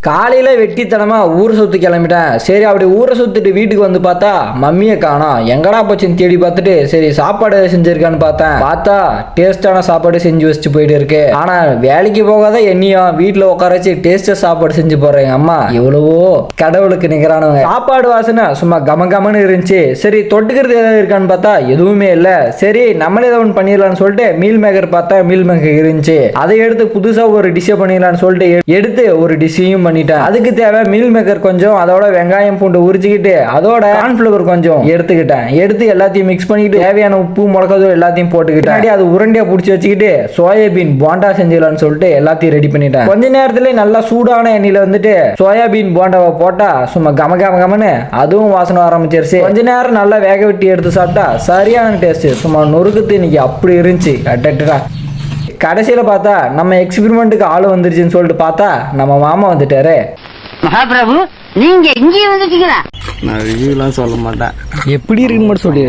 காலையில வெட்டித்தனமா ஊரை சுத்தி கிளம்பிட்டேன். சரி அப்படி ஊரை சுத்திட்டு வீட்டுக்கு வந்து பார்த்தா மம்மியை காணோம். எங்கடா போச்சுன்னு தேடி பார்த்துட்டு சரி சாப்பாடு செஞ்சிருக்கான்னு பார்த்தா டேஸ்டான சாப்பாடு செஞ்சு வச்சுட்டு போயிட்டு இருக்கு. ஆனா வேலைக்கு போகாத என்னையும் வீட்டுல உட்கார வச்சு டேஸ்டா சாப்பாடு செஞ்சு போறேன் அம்மா. எவ்வளவோ கடவுளுக்கு நிகரானவங்க. சாப்பாடு வாசனை சும்மா கமன்னு இருந்துச்சு. சரி தொட்டுக்கிறது ஏதாவது இருக்கான்னு பார்த்தா எதுவுமே இல்ல. சரி நம்மளே ஏதாவது ஒன்று பண்ணிடலாம்னு சொல்லிட்டு மீல் மேக்கர் பார்த்தா மீல் மேக்கர் இருந்துச்சு. அதை எடுத்து புதுசா ஒரு டிஷ்ஷை பண்ணிடலாம்னு சொல்லிட்டு எடுத்து ஒரு டிஷ்ஷையும் பண்ணிட்டேன். அதுக்கு தேவை மீல் மேக்கர் கொஞ்சம், அதோட வெங்காயம் பூண்டு உரிச்சுக்கிட்டு அதோட கார்ன்ஃபிளவர் கொஞ்சம் எடுத்துக்கிட்டேன். எடுத்து எல்லாத்தையும் மிக்ஸ் பண்ணிக்கிட்டு தேவையான உப்பு மிளகாதூள் எல்லாத்தையும் போட்டுக்கிட்டேன். அது உருண்டையா பிடிச்சி வச்சுக்கிட்டு சோயாபீன் போண்டா செஞ்சிடலாம்னு சொல்லிட்டு எல்லாத்தையும் ரெடி பண்ணிட்டேன். கொஞ்ச நேரத்துல நல்லா சூடான எண்ணெயில வந்துட்டு சோயாபீன் போண்டாவை போட்டா சும்மா கமன்னு அதுவும் வாசனை ஆரம்பிச்சிருச்சு. கொஞ்ச நேரம் நல்லா வேக வெட்டி எடுத்து சாப்பிட்டா சரியான டேஸ்ட். சும்மா நொறுக்குத்து இன்னைக்கு அப்படி இருந்துச்சு. கடைசியில பார்த்தா நம்ம எக்ஸ்பெரிமெண்ட்டுக்கு ஆளு வந்துருச்சுன்னு சொல்லிட்டு பார்த்தா நம்ம மாமா வந்துட்டாரு. மகாபிரபு நீங்க இங்கே வந்துட்டீங்களா? நான் ரிவ்யூலாம் சொல்ல மாட்டேன். எப்படி இருக்குன்னு மட்டும் சொல்லி